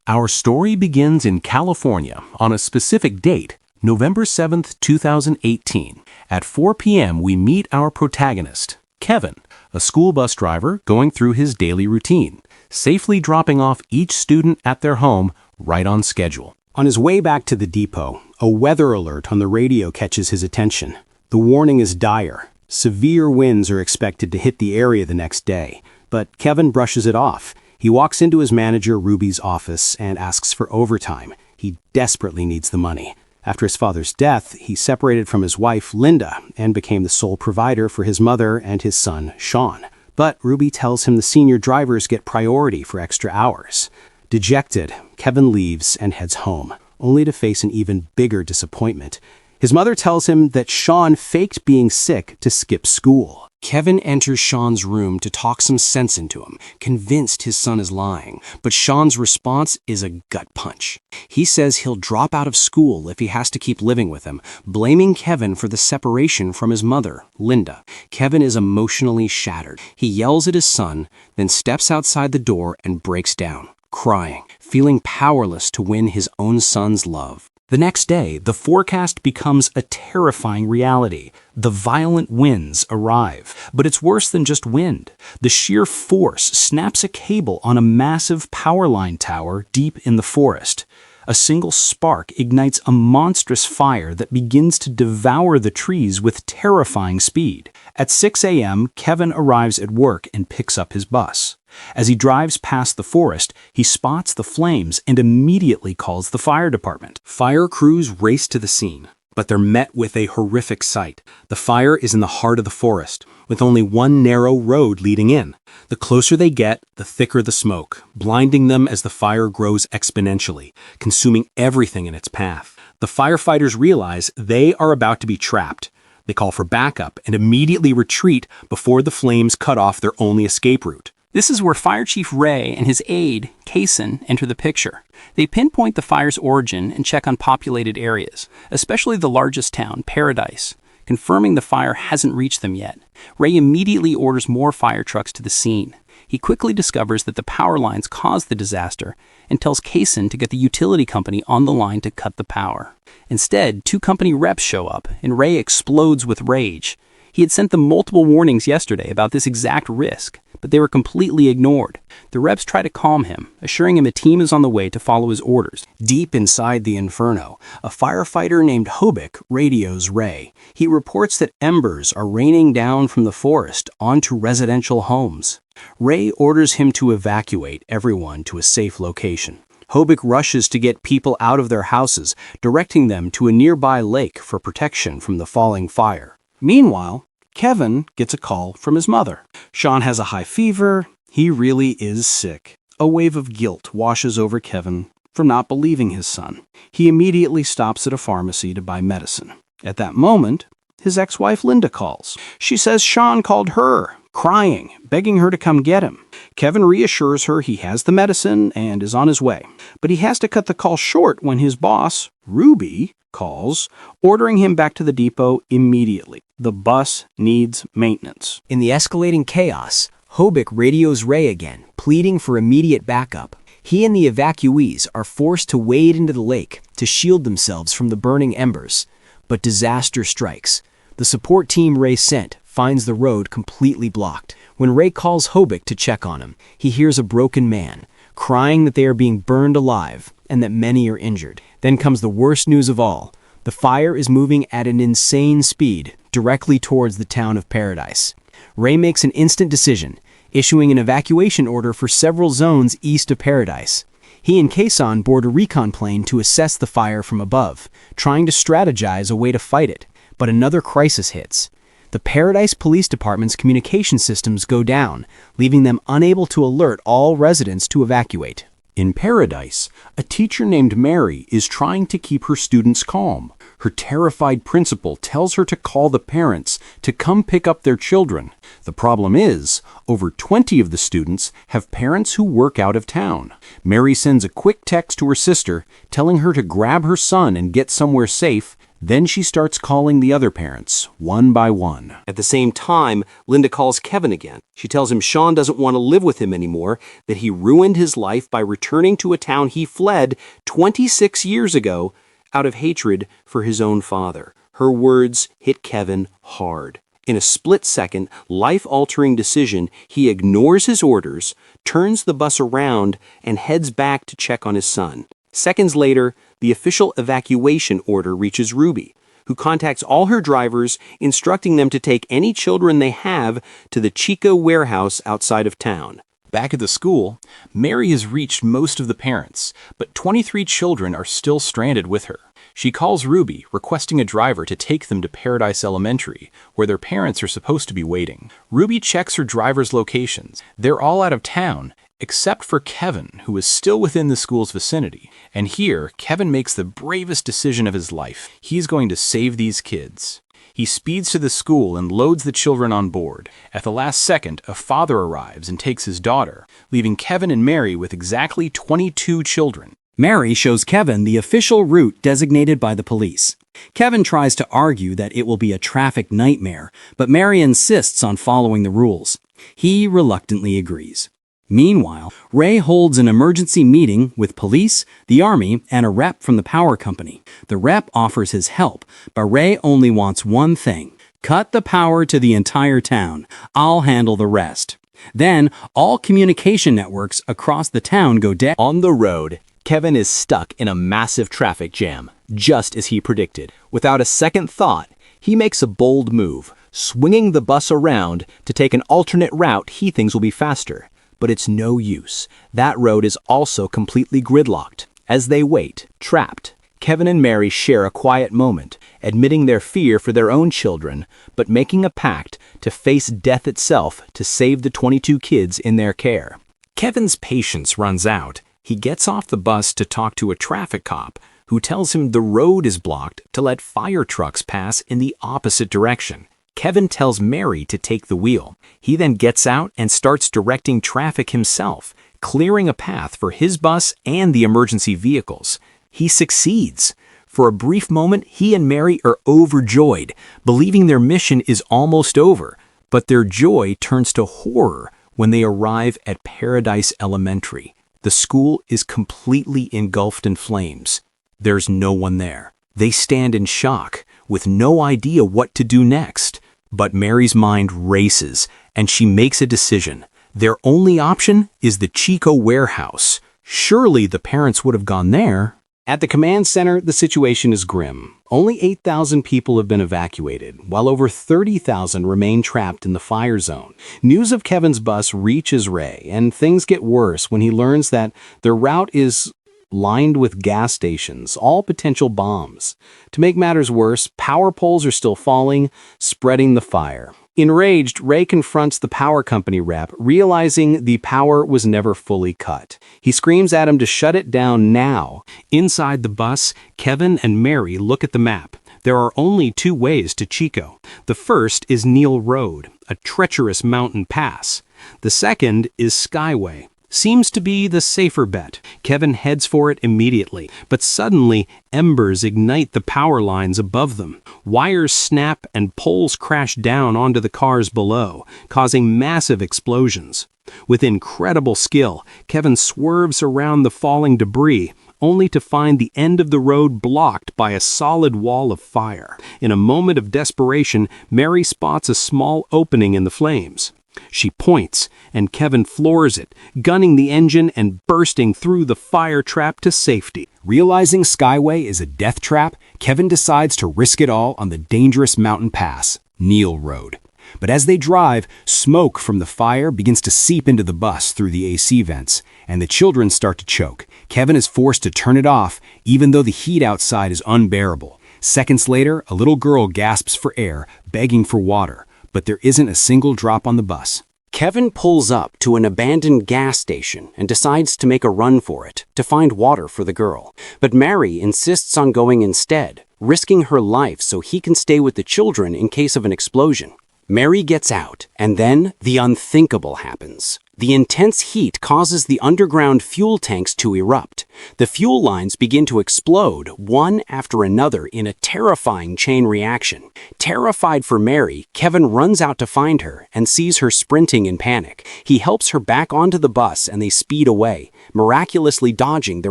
Our story begins in California on a specific date, November 7th, 2018. At 4 p.m., we meet our protagonist, Kevin, a school bus driver going through his daily routine, safely dropping off each student at their home right on schedule. On his way back to the depot, a weather alert on the radio catches his attention. The warning is dire. Severe winds are expected to hit the area the next day, but Kevin brushes it off. He walks into his manager, Ruby's office, and asks for overtime. He desperately needs the money. After his father's death, he separated from his wife, Linda, and became the sole provider for his mother and his son, Sean. But Ruby tells him the senior drivers get priority for extra hours. Dejected, Kevin leaves and heads home, only to face an even bigger disappointment. His mother tells him that Sean faked being sick to skip school. Kevin enters Sean's room to talk some sense into him, convinced his son is lying, but Sean's response is a gut punch. He says he'll drop out of school if he has to keep living with him, blaming Kevin for the separation from his mother, Linda. Kevin is emotionally shattered. He yells at his son, then steps outside the door and breaks down, crying, feeling powerless to win his own son's love. The next day, the forecast becomes a terrifying reality. The violent winds arrive, but it's worse than just wind. The sheer force snaps a cable on a massive power line tower deep in the forest. A single spark ignites a monstrous fire that begins to devour the trees with terrifying speed. At 6 a.m., Kevin arrives at work and picks up his bus. As he drives past the forest, he spots the flames and immediately calls the fire department. Fire crews race to the scene, but they're met with a horrific sight. The fire is in the heart of the forest, with only one narrow road leading in. The closer they get, the thicker the smoke, blinding them as the fire grows exponentially, consuming everything in its path. The firefighters realize they are about to be trapped. They call for backup and immediately retreat before the flames cut off their only escape route. This is where Fire Chief Ray and his aide, Kaysen, enter the picture. They pinpoint the fire's origin and check on populated areas, especially the largest town, Paradise, confirming the fire hasn't reached them yet. Ray immediately orders more fire trucks to the scene. He quickly discovers that the power lines caused the disaster and tells Kaysen to get the utility company on the line to cut the power. Instead, two company reps show up, and Ray explodes with rage. He had sent them multiple warnings yesterday about this exact risk, but they were completely ignored. The reps try to calm him, assuring him a team is on the way to follow his orders. Deep inside the inferno, a firefighter named Hobick radios Ray. He reports that embers are raining down from the forest onto residential homes. Ray orders him to evacuate everyone to a safe location. Hobick rushes to get people out of their houses, directing them to a nearby lake for protection from the falling fire. Meanwhile, Kevin gets a call from his mother. Sean has a high fever. He really is sick. A wave of guilt washes over Kevin for not believing his son. He immediately stops at a pharmacy to buy medicine. At that moment, his ex-wife Linda calls. She says Sean called her, crying, begging her to come get him. Kevin reassures her he has the medicine and is on his way. But he has to cut the call short when his boss, Ruby, calls, ordering him back to the depot immediately. The bus needs maintenance. In the escalating chaos, Hobick radios Ray again, pleading for immediate backup. He and the evacuees are forced to wade into the lake to shield themselves from the burning embers. But disaster strikes. The support team Ray sent finds the road completely blocked. When Ray calls Hobick to check on him, he hears a broken man, crying that they are being burned alive and that many are injured. Then comes the worst news of all. The fire is moving at an insane speed directly towards the town of Paradise. Ray makes an instant decision, issuing an evacuation order for several zones east of Paradise. He and Kaysen board a recon plane to assess the fire from above, trying to strategize a way to fight it. But another crisis hits. The Paradise Police Department's communication systems go down, leaving them unable to alert all residents to evacuate. In Paradise, a teacher named Mary is trying to keep her students calm. Her terrified principal tells her to call the parents to come pick up their children. The problem is, over 20 of the students have parents who work out of town. Mary sends a quick text to her sister, telling her to grab her son and get somewhere safe, Then she starts calling the other parents, one by one. At the same time, Linda calls Kevin again. She tells him Sean doesn't want to live with him anymore, that he ruined his life by returning to a town he fled 26 years ago out of hatred for his own father. Her words hit Kevin hard. In a split-second, life-altering decision, he ignores his orders, turns the bus around, and heads back to check on his son. Seconds later, the official evacuation order reaches Ruby, who contacts all her drivers, instructing them to take any children they have to the Chico warehouse outside of town. Back at the school, Mary has reached most of the parents, but 23 children are still stranded with her. She calls Ruby, requesting a driver to take them to Paradise Elementary, where their parents are supposed to be waiting. Ruby checks her driver's locations. They're all out of town, except for Kevin, who is still within the school's vicinity. And here, Kevin makes the bravest decision of his life. He's going to save these kids. He speeds to the school and loads the children on board. At the last second, a father arrives and takes his daughter, leaving Kevin and Mary with exactly 22 children. Mary shows Kevin the official route designated by the police. Kevin tries to argue that it will be a traffic nightmare, but Mary insists on following the rules. He reluctantly agrees. Meanwhile, Ray holds an emergency meeting with police, the army, and a rep from the power company. The rep offers his help, but Ray only wants one thing: cut the power to the entire town. I'll handle the rest. Then, all communication networks across the town go dead. On the road, Kevin is stuck in a massive traffic jam, just as he predicted. Without a second thought, he makes a bold move, swinging the bus around to take an alternate route he thinks will be faster. But it's no use. That road is also completely gridlocked. As they wait, trapped, Kevin and Mary share a quiet moment, admitting their fear for their own children, but making a pact to face death itself to save the 22 kids in their care. Kevin's patience runs out. He gets off the bus to talk to a traffic cop, who tells him the road is blocked to let fire trucks pass in the opposite direction. Kevin tells Mary to take the wheel. He then gets out and starts directing traffic himself, clearing a path for his bus and the emergency vehicles. He succeeds. For a brief moment, he and Mary are overjoyed, believing their mission is almost over. But their joy turns to horror when they arrive at Paradise Elementary. The school is completely engulfed in flames. There's no one there. They stand in shock, with no idea what to do next. But Mary's mind races, and she makes a decision. Their only option is the Chico warehouse. Surely the parents would have gone there. At the command center, the situation is grim. Only 8,000 people have been evacuated, while over 30,000 remain trapped in the fire zone. News of Kevin's bus reaches Ray, and things get worse when he learns that their route is lined with gas stations, all potential bombs. To make matters worse, power poles are still falling, spreading the fire. Enraged, Ray confronts the power company rep, realizing the power was never fully cut. He screams at him to shut it down now. Inside the bus, Kevin and Mary look at the map. There are only two ways to Chico. The first is Neil Road, a treacherous mountain pass. The second is Skyway. Seems to be the safer bet. Kevin heads for it immediately, but suddenly embers ignite the power lines above them. Wires snap and poles crash down onto the cars below, causing massive explosions. With incredible skill, Kevin swerves around the falling debris, only to find the end of the road blocked by a solid wall of fire. In a moment of desperation, Mary spots a small opening in the flames. She points, and Kevin floors it, gunning the engine and bursting through the fire trap to safety. Realizing Skyway is a death trap, Kevin decides to risk it all on the dangerous mountain pass, Neil Road. But as they drive, smoke from the fire begins to seep into the bus through the AC vents, and the children start to choke. Kevin is forced to turn it off, even though the heat outside is unbearable. Seconds later, a little girl gasps for air, begging for water. But there isn't a single drop on the bus. Kevin pulls up to an abandoned gas station and decides to make a run for it, to find water for the girl. But Mary insists on going instead, risking her life so he can stay with the children in case of an explosion. Mary gets out, and then the unthinkable happens. The intense heat causes the underground fuel tanks to erupt. The fuel lines begin to explode, one after another, in a terrifying chain reaction. Terrified for Mary, Kevin runs out to find her and sees her sprinting in panic. He helps her back onto the bus and they speed away, miraculously dodging the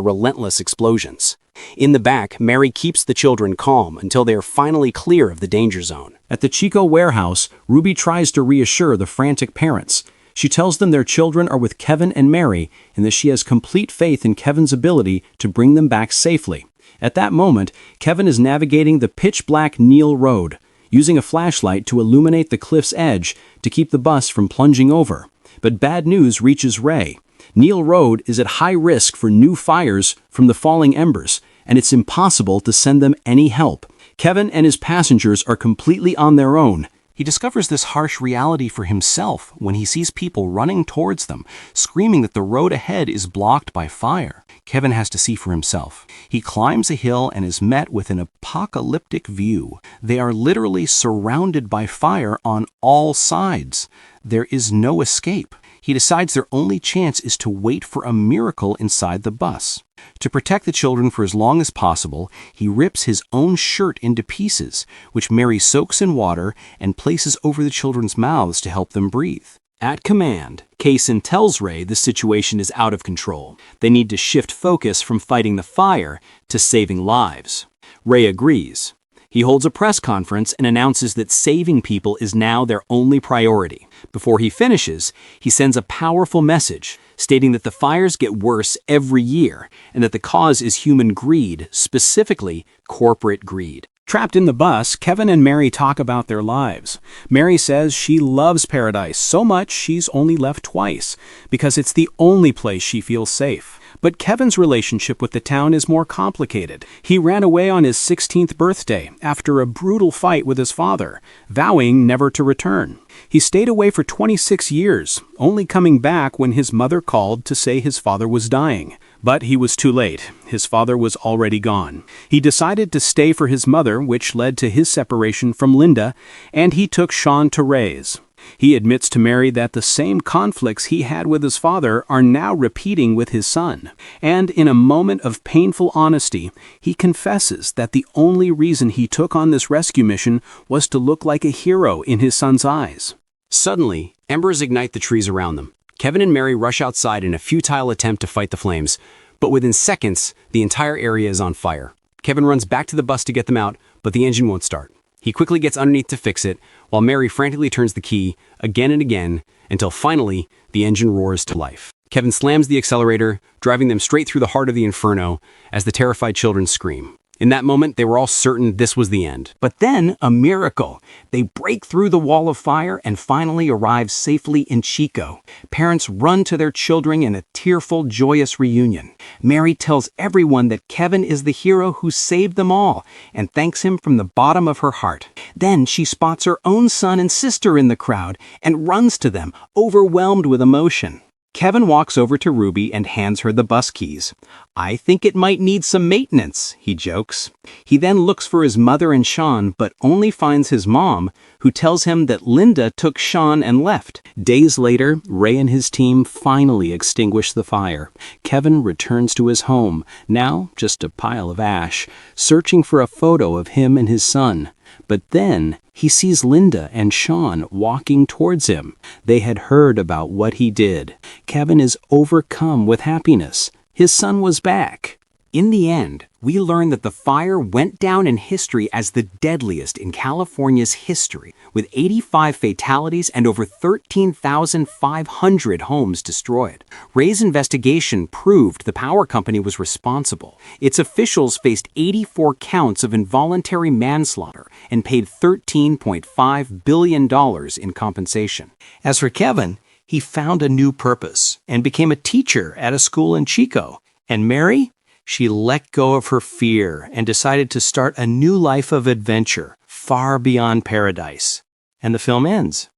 relentless explosions. In the back, Mary keeps the children calm until they are finally clear of the danger zone. At the Chico warehouse, Ruby tries to reassure the frantic parents. She tells them their children are with Kevin and Mary and that she has complete faith in Kevin's ability to bring them back safely. At that moment, Kevin is navigating the pitch-black Neil Road, using a flashlight to illuminate the cliff's edge to keep the bus from plunging over. But bad news reaches Ray. Neil Road is at high risk for new fires from the falling embers, and it's impossible to send them any help. Kevin and his passengers are completely on their own. He discovers this harsh reality for himself when he sees people running towards them, screaming that the road ahead is blocked by fire. Kevin has to see for himself. He climbs a hill and is met with an apocalyptic view. They are literally surrounded by fire on all sides. There is no escape. He decides their only chance is to wait for a miracle inside the bus. To protect the children for as long as possible, he rips his own shirt into pieces, which Mary soaks in water and places over the children's mouths to help them breathe. At command, Kaysen tells Ray the situation is out of control. They need to shift focus from fighting the fire to saving lives. Ray agrees. He holds a press conference and announces that saving people is now their only priority. Before he finishes, he sends a powerful message stating that the fires get worse every year and that the cause is human greed, specifically corporate greed. Trapped in the bus, Kevin and Mary talk about their lives. Mary says she loves Paradise so much she's only left twice because it's the only place she feels safe. But Kevin's relationship with the town is more complicated. He ran away on his 16th birthday after a brutal fight with his father, vowing never to return. He stayed away for 26 years, only coming back when his mother called to say his father was dying. But he was too late. His father was already gone. He decided to stay for his mother, which led to his separation from Linda, and he took Sean to raise. He admits to Mary that the same conflicts he had with his father are now repeating with his son. And in a moment of painful honesty, he confesses that the only reason he took on this rescue mission was to look like a hero in his son's eyes. Suddenly, embers ignite the trees around them. Kevin and Mary rush outside in a futile attempt to fight the flames, but within seconds, the entire area is on fire. Kevin runs back to the bus to get them out, but the engine won't start. He quickly gets underneath to fix it, while Mary frantically turns the key again and again until finally the engine roars to life. Kevin slams the accelerator, driving them straight through the heart of the inferno as the terrified children scream. In that moment, they were all certain this was the end. But then, a miracle. They break through the wall of fire and finally arrive safely in Chico. Parents run to their children in a tearful, joyous reunion. Mary tells everyone that Kevin is the hero who saved them all and thanks him from the bottom of her heart. Then she spots her own son and sister in the crowd and runs to them, overwhelmed with emotion. Kevin walks over to Ruby and hands her the bus keys. "I think it might need some maintenance," he jokes. He then looks for his mother and Sean, but only finds his mom, who tells him that Linda took Sean and left. Days later, Ray and his team finally extinguish the fire. Kevin returns to his home, now just a pile of ash, searching for a photo of him and his son. But then he sees Linda and Sean walking towards him. They had heard about what he did. Kevin is overcome with happiness. His son was back. In the end, we learn that the fire went down in history as the deadliest in California's history, with 85 fatalities and over 13,500 homes destroyed. Ray's investigation proved the power company was responsible. Its officials faced 84 counts of involuntary manslaughter and paid $13.5 billion in compensation. As for Kevin, he found a new purpose and became a teacher at a school in Chico. And Mary? She let go of her fear and decided to start a new life of adventure far beyond Paradise. And the film ends.